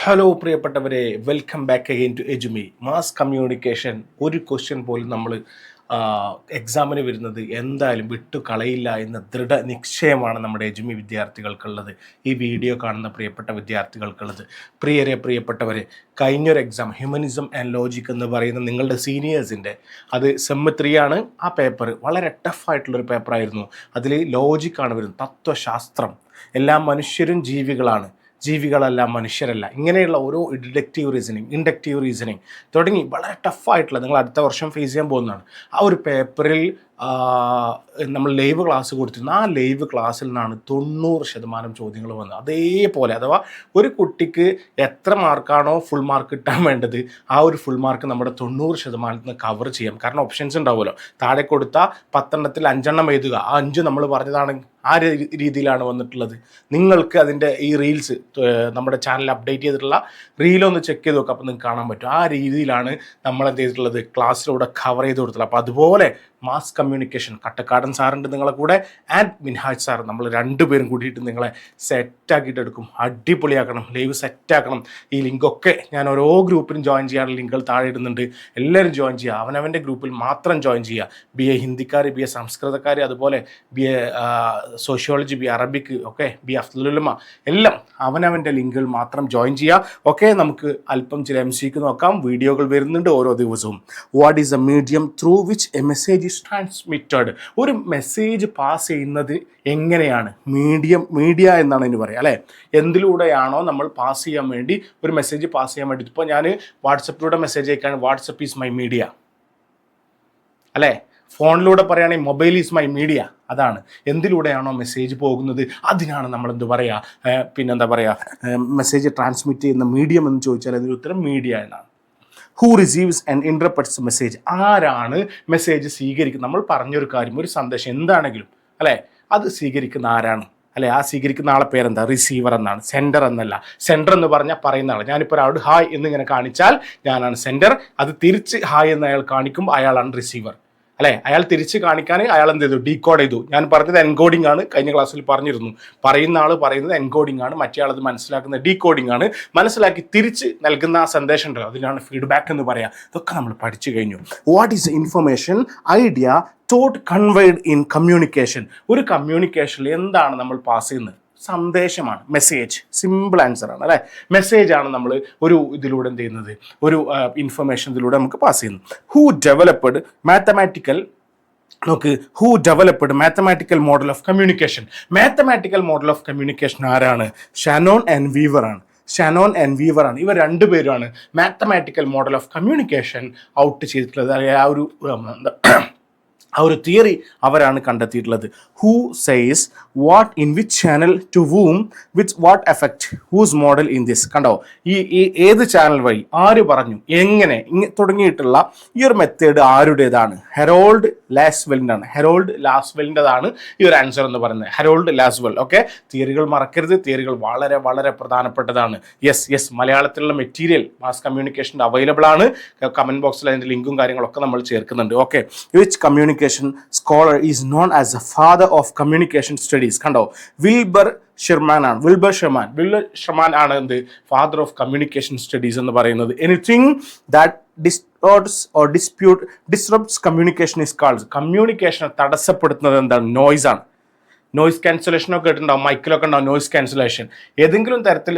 Hello പ്രിയപ്പെട്ടവരെ, welcome back again to എജുമി mass communication. ഒരു ക്വസ്റ്റ്യൻ പോലും നമ്മൾ എക്സാമിന് വരുന്നത് എന്തായാലും വിട്ടു കളയില്ല എന്ന ദൃഢനിശ്ചയമാണ് നമ്മുടെ എജുമി വിദ്യാർത്ഥികൾക്കുള്ളത്. ഈ വീഡിയോ കാണുന്ന പ്രിയപ്പെട്ട വിദ്യാർത്ഥികൾക്കുള്ളത്. പ്രിയപ്പെട്ടവരെ, കഴിഞ്ഞൊരു എക്സാം ഹ്യൂമനിസം ആൻഡ് ലോജിക് എന്ന് പറയുന്ന നിങ്ങളുടെ സീനിയേഴ്സിൻ്റെ അത് സെം 3 ആണ്. ആ പേപ്പർ വളരെ ടഫായിട്ടുള്ളൊരു പേപ്പറായിരുന്നു. അതിൽ ലോജിക്കാണ് വരുന്നത്, തത്വശാസ്ത്രം. എല്ലാ മനുഷ്യരും ജീവികളെല്ലാം മനുഷ്യരല്ല, ഇങ്ങനെയുള്ള ഓരോ ഇൻഡക്റ്റീവ് റീസണിങ് തുടങ്ങി വളരെ ടഫായിട്ടുള്ള നിങ്ങൾ അടുത്ത വർഷം ഫേസ് ചെയ്യാൻ പോകുന്നതാണ്. ആ ഒരു പേപ്പറിൽ നമ്മൾ ലൈവ് ക്ലാസ് കൊടുത്തിരുന്നു. ആ ലൈവ് ക്ലാസ്സിൽ നിന്നാണ് 90% ചോദ്യങ്ങൾ വന്നത്. അതേപോലെ, അഥവാ ഒരു കുട്ടിക്ക് എത്ര മാർക്കാണോ ഫുൾ മാർക്ക് കിട്ടാൻ വേണ്ടത്, ആ ഒരു ഫുൾ മാർക്ക് നമ്മുടെ 90% കവർ ചെയ്യാം. കാരണം ഓപ്ഷൻസ് ഉണ്ടാവുമല്ലോ. താഴെ കൊടുത്ത 10 5 എഴുതുക, ആ 5 നമ്മൾ പറഞ്ഞതാണ്. ആ രീതിയിലാണ് വന്നിട്ടുള്ളത്. നിങ്ങൾക്ക് അതിൻ്റെ ഈ റീൽസ് നമ്മുടെ ചാനൽ അപ്ഡേറ്റ് ചെയ്തിട്ടുള്ള റീലൊന്ന് ചെക്ക് ചെയ്ത് നോക്കുക, അപ്പോൾ നിങ്ങൾക്ക് കാണാൻ പറ്റും. ആ രീതിയിലാണ് നമ്മൾ എന്ത് ചെയ്തിട്ടുള്ളത്, ക്ലാസ്സിലൂടെ കവർ ചെയ്ത് കൊടുത്തിട്ടുള്ളത്. അപ്പോൾ അതുപോലെ മാസ് കമ്മ്യൂണിക്കേഷൻ കട്ടക്കാടൻ സാറുണ്ട് നിങ്ങളെ കൂടെ, ആൻഡ് മിൻഹാജ് സാർ, നമ്മൾ രണ്ടുപേരും കൂടിയിട്ട് നിങ്ങളെ സെറ്റാക്കിയിട്ട് എടുക്കും. അടിപൊളിയാക്കണം, ലൈവ് സെറ്റാക്കണം. ഈ ലിങ്കൊക്കെ ഞാൻ ഓരോ ഗ്രൂപ്പിലും ജോയിൻ ചെയ്യാനുള്ള ലിങ്കുകൾ താഴെ ഇടുന്നുണ്ട്. എല്ലാവരും ജോയിൻ ചെയ്യുക, അവനവൻ്റെ ഗ്രൂപ്പിൽ മാത്രം ജോയിൻ ചെയ്യുക. BA ഹിന്ദിക്കാർ, BA സംസ്കൃതക്കാർ, അതുപോലെ BA സോഷ്യോളജി, BA അറബിക്ക്, ഒക്കെ BA അഫ്ലുലുമ, എല്ലാം അവനവൻ്റെ ലിങ്കുകൾ മാത്രം ജോയിൻ ചെയ്യുക. ഓക്കെ, നമുക്ക് അല്പം ചില MCQ നോക്കാം. വീഡിയോകൾ വരുന്നുണ്ട് ഓരോ ദിവസവും. What is A medium through which A message is transmitted? ഒരു മെസ്സേജ് പാസ് ചെയ്യുന്നത് എങ്ങനെയാണ്? മീഡിയ എന്നാണ് ഇതിന് പറയുക, അല്ലേ? എന്തിലൂടെയാണോ നമ്മൾ പാസ് ചെയ്യാൻ വേണ്ടി, ഒരു മെസ്സേജ് പാസ് ചെയ്യാൻ വേണ്ടി, ഇപ്പോൾ ഞാൻ വാട്സപ്പിലൂടെ മെസ്സേജ് അയക്കുകയാണ്, വാട്സപ്പ് ഈസ് മൈ മീഡിയ, അല്ലേ? ഫോണിലൂടെ പറയുകയാണെങ്കിൽ മൊബൈൽ ഈസ് മൈ മീഡിയ. അതാണ്, എന്തിലൂടെയാണോ മെസ്സേജ് പോകുന്നത് അതിനാണ് നമ്മൾ എന്ത് പറയുക, പിന്നെന്താ പറയുക, മെസ്സേജ് ട്രാൻസ്മിറ്റ് ചെയ്യുന്ന മീഡിയം എന്ന് ചോദിച്ചാൽ അതിന് ഉത്തരം മീഡിയ എന്നാണ്. Who receives and interprets message? ആരാണ് മെസ്സേജ് സ്വീകരിക്കുന്നത്? നമ്മൾ പറഞ്ഞൊരു കാര്യം, ഒരു സന്ദേശം എന്താണെങ്കിലും, അല്ലേ, അത് സ്വീകരിക്കുന്ന ആരാണ്, അല്ലെ? ആ സ്വീകരിക്കുന്ന ആളെ പേരെന്താ? റിസീവർ എന്നാണ്, സെൻഡർ എന്നല്ല. സെൻഡർ എന്ന് പറഞ്ഞാൽ പറയുന്ന ആൾ. ഞാനിപ്പോൾ ഒരാളോട് ഹായ് എന്നിങ്ങനെ കാണിച്ചാൽ ഞാനാണ് സെൻഡർ. അത് തിരിച്ച് ഹായ് എന്ന് അയാൾ കാണിക്കുമ്പോൾ അയാളാണ് റിസീവർ, അല്ലേ? അയാൾ തിരിച്ച് കാണിക്കാൻ അയാൾ എന്ത് ചെയ്തു? ഡീകോഡ് ചെയ്തു. ഞാൻ പറഞ്ഞത് എൻകോഡിംഗ് ആണ്, കഴിഞ്ഞ ക്ലാസ്സിൽ പറഞ്ഞിരുന്നു. പറയുന്ന ആൾ പറയുന്നത് എൻകോഡിംഗ് ആണ്, മറ്റേ ആൾ അത് മനസ്സിലാക്കുന്നത് ഡീകോഡിംഗ് ആണ്. മനസ്സിലാക്കി തിരിച്ച് നൽകുന്ന ആ സന്ദേശം ഉണ്ടല്ലോ, അതിനാണ് ഫീഡ്ബാക്ക് എന്ന് പറയാം. ഇതൊക്കെ നമ്മൾ പഠിച്ചു കഴിഞ്ഞു. What is information, idea, thought conveyed in communication? ഒരു കമ്മ്യൂണിക്കേഷനിൽ എന്താണ് നമ്മൾ പാസ് ചെയ്യുന്നത്? സന്ദേശമാണ്, മെസ്സേജ്. സിമ്പിൾ ആൻസർ ആണ്, അല്ലേ? മെസ്സേജ് ആണ് നമ്മൾ ഒരു ഇതിലൂടെ എന്ത് ചെയ്യുന്നത്, ഒരു ഇൻഫർമേഷൻ ഇതിലൂടെ നമുക്ക് പാസ് ചെയ്യുന്നു. Who developed mathematical model of communication? Mathematical model of communication ആരാണ്? ഷാനോൺ ആൻഡ് വീവർ ആണ്. ഇവർ രണ്ടുപേരുമാണ് mathematical model of communication out ചെയ്തിട്ടുള്ളത്. ആ ഒരു തിയറി അവരാണ് കണ്ടെത്തിയിട്ടുള്ളത്. Who says what in which channel to whom with what effect whose model in this? കണ്ടോ, ഈ ഏത് ചാനൽ വഴി, ആര് പറഞ്ഞു, എങ്ങനെ, തുടങ്ങിയിട്ടുള്ള ഈ ഒരു മെത്തേഡ് ആരുടേതാണ്? ഹെറോൾഡ് ലാസ്വെല്ലിൻ്റെതാണ് ഈ ഒരു ആൻസർ എന്ന് പറയുന്നത്. Herald Lasswell. ഓക്കെ, തിയറികൾ മറക്കരുത്, തിയറികൾ വളരെ വളരെ പ്രധാനപ്പെട്ടതാണ്. യെസ്, മലയാളത്തിലുള്ള മെറ്റീരിയൽ മാസ് കമ്മ്യൂണിക്കേഷൻ്റെ അവൈലബിൾ ആണ്. കമൻറ്റ് ബോക്സിൽ അതിൻ്റെ ലിങ്കും കാര്യങ്ങളൊക്കെ നമ്മൾ ചേർക്കുന്നുണ്ട്. Okay, which communication scholar is known as the father of communication studies? കണ്ടോ, വിൽബർ ഷെർമാൻ ആണ് എന്ത് ഫാദർ ഓഫ് കമ്മ്യൂണിക്കേഷൻ സ്റ്റഡീസ് എന്ന് പറയുന്നത്. Anything that disrupts communication is called, കമ്മ്യൂണിക്കേഷനെ തടസ്സപ്പെടുത്തുന്നത് എന്താണ്? നോയ്സ് ക്യാൻസലേഷനൊക്കെ കേട്ടിട്ടുണ്ടാവും, മൈക്കിലൊക്കെ ഉണ്ടാവും നോയ്സ് ക്യാൻസലേഷൻ. ഏതെങ്കിലും തരത്തിൽ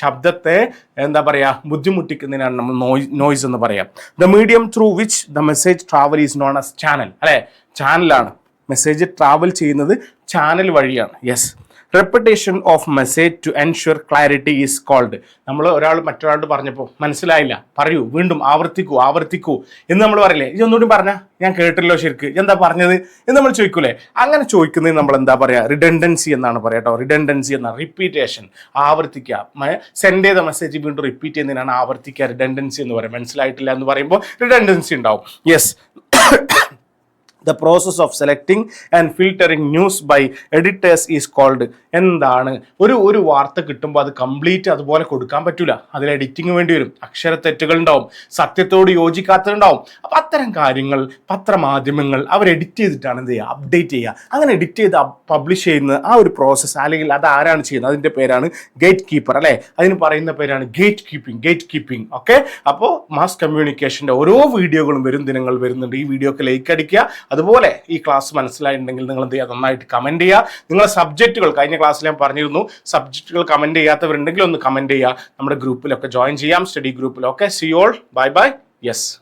ശബ്ദത്തെ എന്താ പറയുക, ബുദ്ധിമുട്ടിക്കുന്നതിനാണ് നമ്മൾ നോയ്സ് എന്ന് പറയാം. The medium through which the message travel is known as channel, അല്ലേ? ചാനലാണ്, മെസ്സേജ് ട്രാവൽ ചെയ്യുന്നത് ചാനൽ വഴിയാണ്. Yes, repetition of message to ensure clarity is called. നമ്മൾ മറ്റൊരാളോട് പറഞ്ഞപ്പോൾ മനസ്സിലായില്ല, പറയൂ, വീണ്ടും ആവർത്തിക്കൂ എന്ന് നമ്മൾ പറയില്ലേ? ഇതൊന്നുകൂടി പറഞ്ഞാൽ ഞാൻ കേട്ടില്ലോ ശരിക്ക്, എന്താ പറഞ്ഞത് എന്ന് നമ്മൾ ചോദിക്കൂലേ? അങ്ങനെ ചോദിക്കുന്നത് നമ്മൾ എന്താ പറയുക? റിഡൻഡൻസി എന്നാണ് പറയാം കേട്ടോ. റിഡൻഡൻസി എന്നാണ് റിപ്പീറ്റേഷൻ, ആവർത്തിക്കുക. സെൻഡ് ചെയ്ത മെസ്സേജ് വീണ്ടും റിപ്പീറ്റ് ചെയ്യുന്നതിനാണ് ആവർത്തിക്കുക, റിഡൻഡൻസി എന്ന് പറയാം. മനസ്സിലായിട്ടില്ല എന്ന് പറയുമ്പോൾ റിഡൻഡൻസി ഉണ്ടാവും. Yes, the process of selecting and filtering news by editors is called. എന്താണ് ഒരു വാർത്ത കിട്ടുമ്പോൾ അത് കംപ്ലീറ്റ് അതുപോലെ കൊടുക്കാൻ പറ്റൂല. അതിൽ എഡിറ്റിംഗ് വേണ്ടി വരും, അക്ഷരത്തെറ്റുകൾ ഉണ്ടാവും, സത്യത്തോട് യോജിക്കാത്തതുണ്ടാവും. അപ്പം അത്തരം കാര്യങ്ങൾ പത്രമാധ്യമങ്ങൾ അവർ എഡിറ്റ് ചെയ്തിട്ടാണ് എന്ത് ചെയ്യുക, അപ്ഡേറ്റ് ചെയ്യുക. അങ്ങനെ എഡിറ്റ് ചെയ്ത് പബ്ലിഷ് ചെയ്യുന്ന ആ ഒരു പ്രോസസ്സ്, അല്ലെങ്കിൽ അത് ആരാണ് ചെയ്യുന്നത്, അതിൻ്റെ പേരാണ് ഗേറ്റ് കീപ്പർ അല്ലേ. അതിന് പറയുന്ന പേരാണ് ഗേറ്റ് കീപ്പിംഗ്. ഓക്കെ, അപ്പോൾ മാസ് കമ്മ്യൂണിക്കേഷൻ്റെ ഓരോ വീഡിയോകളും വരും ദിനങ്ങൾ വരുന്നുണ്ട്. ഈ വീഡിയോക്ക് ലൈക്ക് അടിക്കുക. അതുപോലെ ഈ ക്ലാസ് മനസ്സിലായിട്ടുണ്ടെങ്കിൽ നിങ്ങൾ എന്ത് ചെയ്യുക, നന്നായിട്ട് കമൻറ്റ് ചെയ്യുക. നിങ്ങളുടെ സബ്ജക്റ്റുകൾ കഴിഞ്ഞ ക്ലാസ്സിൽ ഞാൻ പറഞ്ഞിരുന്നു, സബ്ജക്റ്റുകൾ കമൻറ്റ് ചെയ്യാത്തവരുണ്ടെങ്കിൽ ഒന്ന് കമൻറ്റ് ചെയ്യുക. നമ്മുടെ ഗ്രൂപ്പിലൊക്കെ ജോയിൻ ചെയ്യാം, സ്റ്റഡി ഗ്രൂപ്പിലൊക്കെ. See all, bye bye. Yes.